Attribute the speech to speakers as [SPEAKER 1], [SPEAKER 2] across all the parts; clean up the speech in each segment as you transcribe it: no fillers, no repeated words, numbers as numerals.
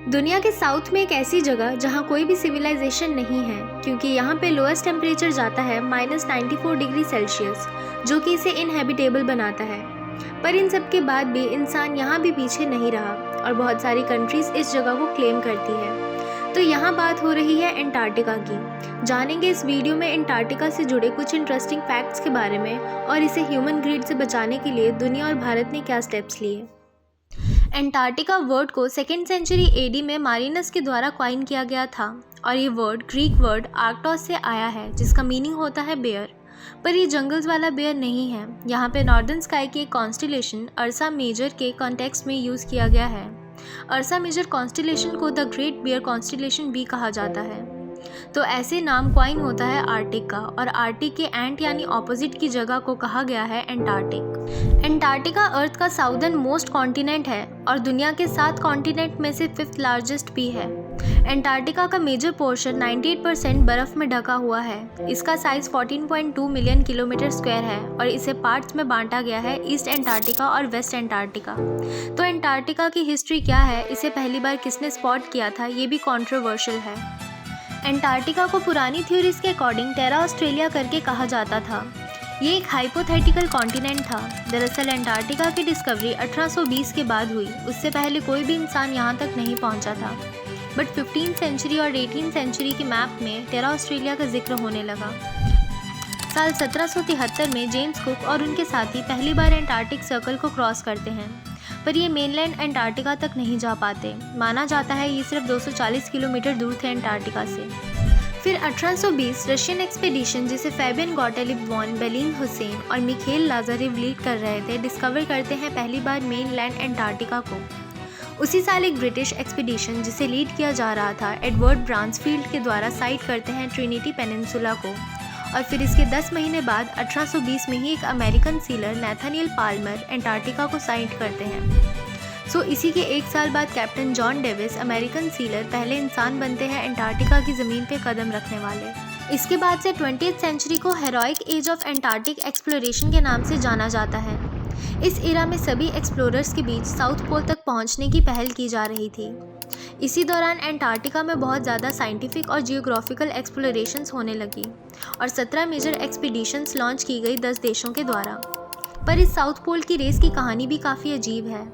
[SPEAKER 1] दुनिया के साउथ में एक ऐसी जगह जहाँ कोई भी सिविलाइजेशन नहीं है, क्योंकि यहाँ पे लोएस्ट टेम्परेचर जाता है -94 डिग्री सेल्सियस, जो कि इसे इनहेबिटेबल बनाता है। पर इन सब के बाद भी इंसान यहाँ भी पीछे नहीं रहा और बहुत सारी कंट्रीज इस जगह को क्लेम करती है। तो यहाँ बात हो रही है एंटार्क्टिका की। जानेंगे इस वीडियो में एंटार्क्टिका से जुड़े कुछ इंटरेस्टिंग फैक्ट्स के बारे में और इसे ह्यूमन ग्रीड से बचाने के लिए दुनिया और भारत ने क्या स्टेप्स लिए। एंटार्क्टिका वर्ड को 2nd सेंचुरी एडी में मारिनस के द्वारा क्वाइन किया गया था और ये वर्ड ग्रीक वर्ड आर्क्टोस से आया है, जिसका मीनिंग होता है बेयर। पर ये जंगल्स वाला बेयर नहीं है। यहाँ पे नॉर्दर्न स्काई के एक कॉन्स्टिलेशन अर्सा मेजर के कॉन्टेक्स्ट में यूज़ किया गया है। अर्सा मेजर कॉन्स्टिलेशन को द ग्रेट बियर कॉन्स्टिलेशन भी कहा जाता है। तो ऐसे नाम क्वाइन होता है आर्टिक का, और आर्टिक के एंट यानी ऑपोजिट की जगह को कहा गया है एंटार्क्टिक। एंटार्क्टिका अर्थ का साउदर्न मोस्ट कॉन्टिनेंट है और दुनिया के 7 कॉन्टिनेंट में से 5th लार्जेस्ट भी है। एंटार्क्टिका का मेजर पोर्शन 98% बर्फ़ में ढका हुआ है। इसका साइज़ 14.2 मिलियन किलोमीटर स्क्वायर है और इसे पार्ट्स में बांटा गया है, ईस्ट एंटार्क्टिका और वेस्ट एंटार्क्टिका। तो एंटार्क्टिका की हिस्ट्री क्या है, इसे पहली बार किसने स्पॉट किया था, ये भी कॉन्ट्रोवर्शियल है। एंटार्क्टिका को पुरानी थ्योरीज के अकॉर्डिंग टेरा ऑस्ट्रेलिया करके कहा जाता था। ये एक हाइपोथेटिकल कॉन्टिनेंट था। दरअसल एंटार्क्टिका की डिस्कवरी 1820 के बाद हुई। उससे पहले कोई भी इंसान यहाँ तक नहीं पहुँचा था। बट 15th सेंचुरी और 18th सेंचुरी के मैप में टेरा ऑस्ट्रेलिया का जिक्र होने लगा। साल 1773 में जेम्स कुक और उनके साथी पहली बार एंटार्क्टिक सर्कल को क्रॉस करते हैं, पर ये मेनलैंड एंटार्क्टिका तक नहीं जा पाते। माना जाता है ये सिर्फ 240 किलोमीटर दूर थे एंटार्क्टिका से। फिर 1820 रशियन एक्सपीडिशन, जिसे फैबियन गॉटेलिब वॉन बेलिन हुसैन और मिखेल लाजारेव लीड कर रहे थे, डिस्कवर करते हैं पहली बार मेनलैंड एंटार्क्टिका को। उसी साल एक ब्रिटिश एक्सपीडिशन, जिसे लीड किया जा रहा था एडवर्ड ब्रांसफील्ड के द्वारा, साइट करते हैं ट्रिनिटी पेनिनसुला को। और फिर इसके 10 महीने बाद 1820 में ही एक अमेरिकन सीलर नैथानियल पाल्मर एंटार्क्टिका को साइट करते हैं। इसी के 1 साल बाद captain John Davis, American sealer, पहले इंसान बनते हैं एंटार्क्टिका की ज़मीन पे कदम रखने वाले। इसके बाद से 20th सेंचुरी को heroic age of Antarctic exploration के नाम से जाना जाता है। इस एरा में सभी एक्सप्लोरर्स के बीच साउथ पोल तक पहुंचने की पहल की जा रही थी। इसी दौरान एंटार्क्टिका में बहुत ज़्यादा साइंटिफिक और जियोग्राफिकल एक्सप्लोरेशंस होने लगी और 17 मेजर एक्सपीडिशंस लॉन्च की गई 10 देशों के द्वारा। पर इस साउथ पोल की रेस की कहानी भी काफ़ी अजीब है।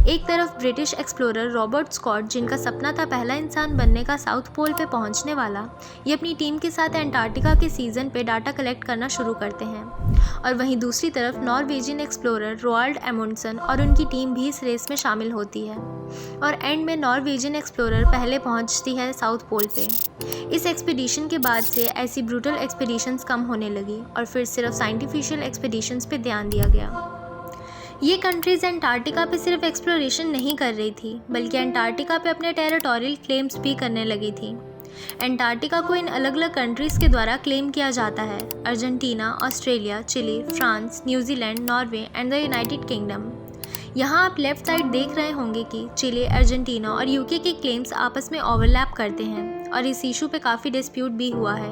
[SPEAKER 1] एक तरफ ब्रिटिश एक्सप्लोरर रॉबर्ट स्कॉट, जिनका सपना था पहला इंसान बनने का साउथ पोल पे पहुंचने वाला, ये अपनी टीम के साथ एंटार्क्टिका के सीज़न पे डाटा कलेक्ट करना शुरू करते हैं। और वहीं दूसरी तरफ नॉर्वेजियन एक्सप्लोरर रोआल्ड एमुंडसन और उनकी टीम भी इस रेस में शामिल होती है। और एंड में नॉर्वेजियन एक्सप्लोरर पहले पहुंचती है साउथ पोल पे। इस एक्सपीडिशन के बाद से ऐसी ब्रूटल एक्सपीडिशंस कम होने लगी और फिर सिर्फ साइंटिफिशियल एक्सपीडिशंस पे ध्यान दिया गया। ये कंट्रीज़ एंटार्क्टिका पे सिर्फ एक्सप्लोरेशन नहीं कर रही थी, बल्कि एंटार्क्टिका पे अपने टेरिटोरियल क्लेम्स भी करने लगी थी। एंटार्क्टिका को इन अलग अलग कंट्रीज़ के द्वारा क्लेम किया जाता है: Argentina, Australia, Chile, France, New Zealand, Norway and the United Kingdom. यहाँ आप लेफ्ट साइड देख रहे होंगे कि चिली, अर्जेंटीना और यूके के क्लेम्स आपस में ओवरलैप करते हैं और इस इशू पे काफ़ी डिस्प्यूट भी हुआ है।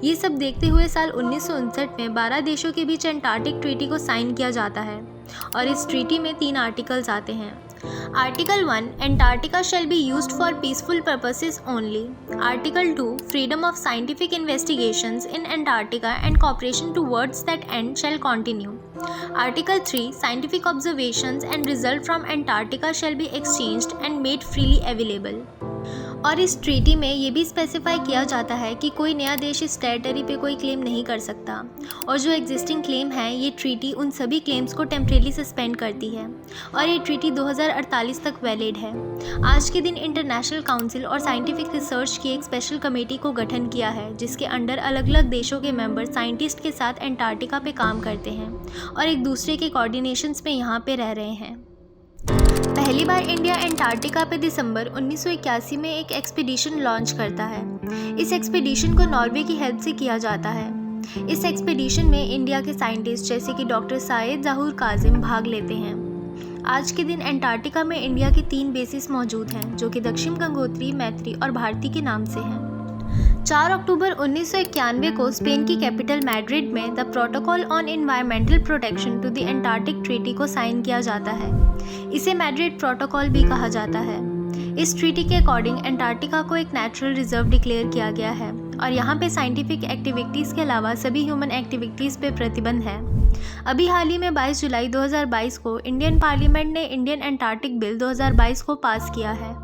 [SPEAKER 1] ये सब देखते हुए साल 1959 में 12 देशों के बीच एंटार्क्टिक ट्रीटी को साइन किया जाता है और इस ट्रीटी में 3 आर्टिकल्स आते हैं। Article 1, Antarctica shall be used for peaceful purposes only. Article 2, freedom of scientific investigations in Antarctica and cooperation towards that and shall continue. Article 3, scientific observations and result from Antarctica shall be exchanged and made freely available. और इस treaty में ये भी specify किया जाता है कि कोई नया देश इस टेरिटरी पे कोई क्लेम नहीं कर सकता, और जो एग्जिस्टिंग क्लेम है, ये ट्रीटी उन सभी क्लेम्स को टेम्परेली सस्पेंड करती है और ये ट्रीटी 2048 तक वैलिड है। आज के दिन इंटरनेशनल काउंसिल और साइंटिफिक रिसर्च की एक स्पेशल कमेटी को गठन किया है, जिसके अंडर अलग अलग देशों के मेंबर साइंटिस्ट के साथ एंटार्क्टिका पे काम करते हैं और एक दूसरे के कोऑर्डिनेशंस में यहाँ पे रह रहे हैं। पहली बार इंडिया एंटार्क्टिका पे दिसंबर 1981 में एक एक्सपीडिशन लॉन्च करता है। इस एक्सपीडिशन को नॉर्वे की हेल्प से किया जाता है। इस एक्सपीडिशन में इंडिया के साइंटिस्ट जैसे कि डॉक्टर साइद ज़हूर काजिम भाग लेते हैं। आज के दिन एंटार्क्टिका में इंडिया के 3 बेसिस मौजूद हैं, जो कि दक्षिण गंगोत्री, मैत्री और भारती के नाम से हैं। 4 अक्टूबर 1991 को स्पेन की कैपिटल मैड्रिड में the protocol on environmental protection to the Antarctic treaty को साइन किया जाता है। इसे मैड्रिड प्रोटोकॉल भी कहा जाता है। इस ट्रीटी के अकॉर्डिंग अंटार्कटिका को एक नेचुरल रिजर्व डिक्लेयर किया गया है और यहाँ पे साइंटिफिक एक्टिविटीज़ के अलावा सभी ह्यूमन एक्टिविटीज़ पे प्रतिबंध है। अभी हाल ही में 22 जुलाई 2022 को इंडियन पार्लियामेंट ने इंडियन अंटार्कटिक बिल 2022 को पास किया है।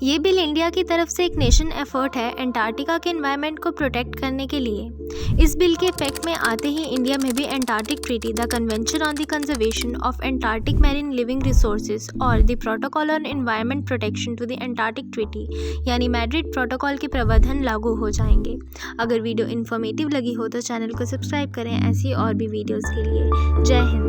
[SPEAKER 1] ये बिल इंडिया की तरफ से एक नेशन एफर्ट है अंटार्कटिका के एनवायरनमेंट को प्रोटेक्ट करने के लिए। इस बिल के इफेक्ट में आते ही इंडिया में भी Antarctic treaty, the convention on the conservation of Antarctic marine living resources और the protocol on environment protection to the Antarctic treaty यानी मैड्रिड प्रोटोकॉल के प्रावधान लागू हो जाएंगे। अगर वीडियो इन्फॉर्मेटिव लगी हो तो चैनल को सब्सक्राइब करें ऐसी और भी वीडियोज़ के लिए। जय हिंद।